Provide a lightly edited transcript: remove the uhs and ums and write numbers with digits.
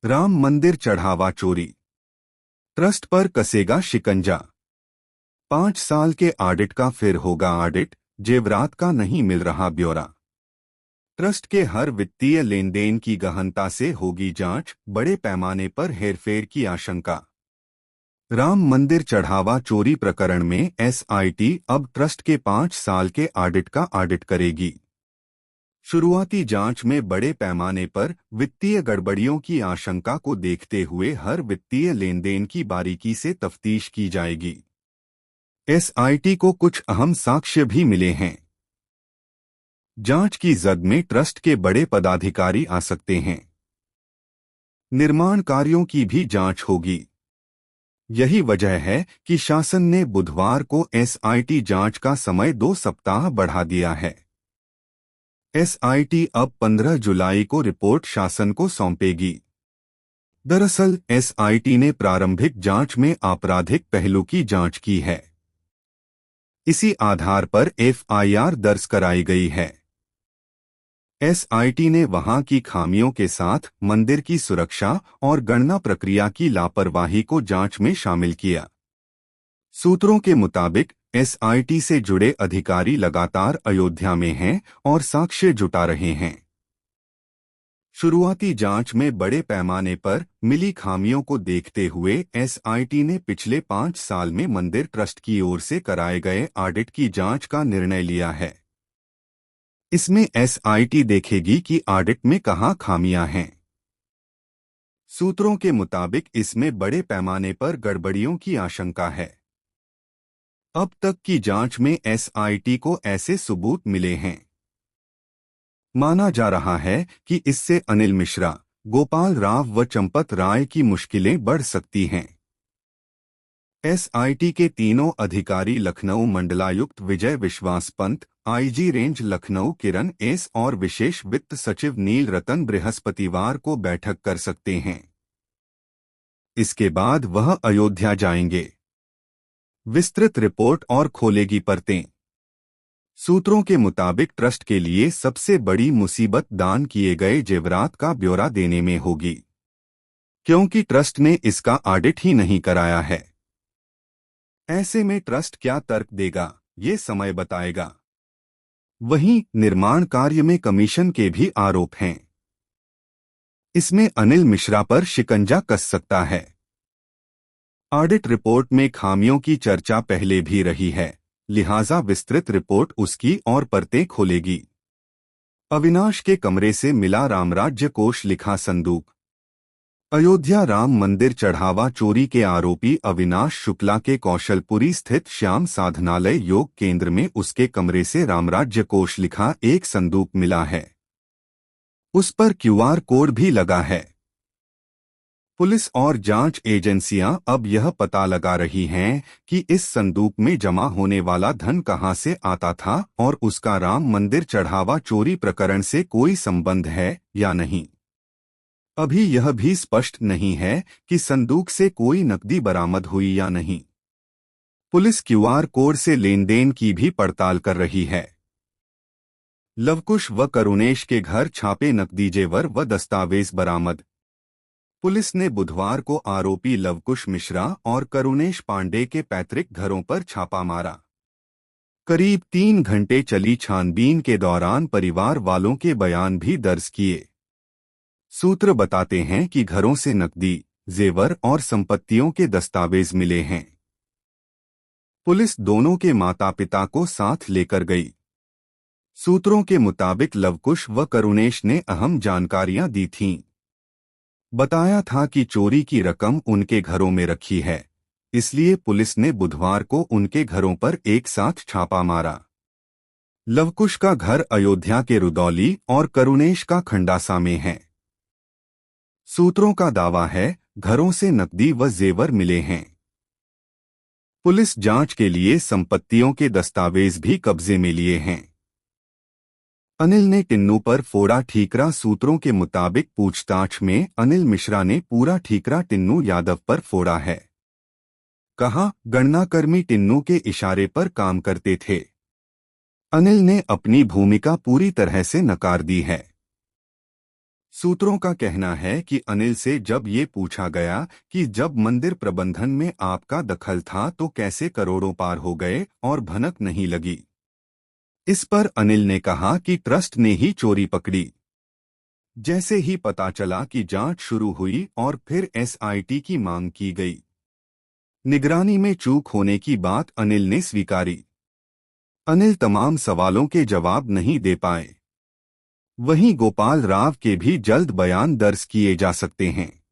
राम मंदिर चढ़ावा चोरी, ट्रस्ट पर कसेगा शिकंजा। 5 साल के ऑडिट का फिर होगा ऑडिट, जेवरात का नहीं मिल रहा ब्यौरा। ट्रस्ट के हर वित्तीय लेनदेन की गहनता से होगी जांच, बड़े पैमाने पर हेरफेर की आशंका। राम मंदिर चढ़ावा चोरी प्रकरण में एसआईटी अब ट्रस्ट के 5 साल के ऑडिट का ऑडिट करेगी। शुरुआती जांच में बड़े पैमाने पर वित्तीय गड़बड़ियों की आशंका को देखते हुए हर वित्तीय लेनदेन की बारीकी से तफ्तीश की जाएगी। एसआईटी को कुछ अहम साक्ष्य भी मिले हैं। जांच की जद में ट्रस्ट के बड़े पदाधिकारी आ सकते हैं। निर्माण कार्यों की भी जांच होगी। यही वजह है कि शासन ने बुधवार को एसआईटी जांच का समय 2 सप्ताह बढ़ा दिया है। एसआईटी अब 15 जुलाई को रिपोर्ट शासन को सौंपेगी। दरअसल एसआईटी ने प्रारंभिक जांच में आपराधिक पहलू की जांच की है। इसी आधार पर एफआईआर दर्ज कराई गई है। एसआईटी ने वहां की खामियों के साथ मंदिर की सुरक्षा और गणना प्रक्रिया की लापरवाही को जांच में शामिल किया। सूत्रों के मुताबिक एसआईटी से जुड़े अधिकारी लगातार अयोध्या में हैं और साक्ष्य जुटा रहे हैं। शुरुआती जांच में बड़े पैमाने पर मिली खामियों को देखते हुए एसआईटी ने पिछले 5 साल में मंदिर ट्रस्ट की ओर से कराए गए ऑडिट की जांच का निर्णय लिया है। इसमें एसआईटी देखेगी कि ऑडिट में कहां खामियां हैं। सूत्रों के मुताबिक इसमें बड़े पैमाने पर गड़बड़ियों की आशंका है। अब तक की जांच में एसआईटी को ऐसे सबूत मिले हैं। माना जा रहा है कि इससे अनिल मिश्रा, गोपाल राव व चंपत राय की मुश्किलें बढ़ सकती हैं। एसआईटी के तीनों अधिकारी लखनऊ मंडलायुक्त विजय विश्वास पंत, आईजी रेंज लखनऊ किरण एस और विशेष वित्त सचिव नील रतन बृहस्पतिवार को बैठक कर सकते हैं। इसके बाद वह अयोध्या जाएंगे। विस्तृत रिपोर्ट और खोलेगी परतें। सूत्रों के मुताबिक ट्रस्ट के लिए सबसे बड़ी मुसीबत दान किए गए जेवरात का ब्यौरा देने में होगी, क्योंकि ट्रस्ट ने इसका ऑडिट ही नहीं कराया है। ऐसे में ट्रस्ट क्या तर्क देगा, ये समय बताएगा। वहीं निर्माण कार्य में कमीशन के भी आरोप हैं। इसमें अनिल मिश्रा पर शिकंजा कस सकता है। ऑडिट रिपोर्ट में खामियों की चर्चा पहले भी रही है, लिहाजा विस्तृत रिपोर्ट उसकी और परतें खोलेगी। अविनाश के कमरे से मिला रामराज्य कोष लिखा संदूक। अयोध्या राम मंदिर चढ़ावा चोरी के आरोपी अविनाश शुक्ला के कौशलपुरी स्थित श्याम साधनालय योग केंद्र में उसके कमरे से रामराज्य कोष लिखा एक संदूक मिला है। उस पर क्यूआर कोड भी लगा है। पुलिस और जांच एजेंसियां अब यह पता लगा रही हैं कि इस संदूक में जमा होने वाला धन कहां से आता था और उसका राम मंदिर चढ़ावा चोरी प्रकरण से कोई संबंध है या नहीं। अभी यह भी स्पष्ट नहीं है कि संदूक से कोई नकदी बरामद हुई या नहीं। पुलिस क्यूआर कोड से लेनदेन की भी पड़ताल कर रही है। लवकुश व करुणेश के घर छापे, नकदी जेवर व दस्तावेज बरामद। पुलिस ने बुधवार को आरोपी लवकुश मिश्रा और करुणेश पांडे के पैतृक घरों पर छापा मारा। करीब 3 घंटे चली छानबीन के दौरान परिवार वालों के बयान भी दर्ज किए। सूत्र बताते हैं कि घरों से नकदी, जेवर और संपत्तियों के दस्तावेज मिले हैं। पुलिस दोनों के माता पिता को साथ लेकर गई। सूत्रों के मुताबिक लवकुश व करुणेश ने अहम जानकारियां दी थीं। बताया था कि चोरी की रकम उनके घरों में रखी है, इसलिए पुलिस ने बुधवार को उनके घरों पर एक साथ छापा मारा। लवकुश का घर अयोध्या के रुदौली और करुणेश का खंडासा में है। सूत्रों का दावा है घरों से नकदी व जेवर मिले हैं। पुलिस जांच के लिए संपत्तियों के दस्तावेज भी कब्जे में लिए हैं। अनिल ने टिन्नू पर फोड़ा ठीकरा। सूत्रों के मुताबिक पूछताछ में अनिल मिश्रा ने पूरा ठीकरा टिन्नू यादव पर फोड़ा है। कहा, गणनाकर्मी टिन्नू के इशारे पर काम करते थे। अनिल ने अपनी भूमिका पूरी तरह से नकार दी है। सूत्रों का कहना है कि अनिल से जब ये पूछा गया कि जब मंदिर प्रबंधन में आपका दखल था तो कैसे करोड़ों पार हो गए और भनक नहीं लगी, इस पर अनिल ने कहा कि ट्रस्ट ने ही चोरी पकड़ी। जैसे ही पता चला कि जांच शुरू हुई और फिर एसआईटी की मांग की गई। निगरानी में चूक होने की बात अनिल ने स्वीकारी। अनिल तमाम सवालों के जवाब नहीं दे पाए। वहीं गोपाल राव के भी जल्द बयान दर्ज किए जा सकते हैं।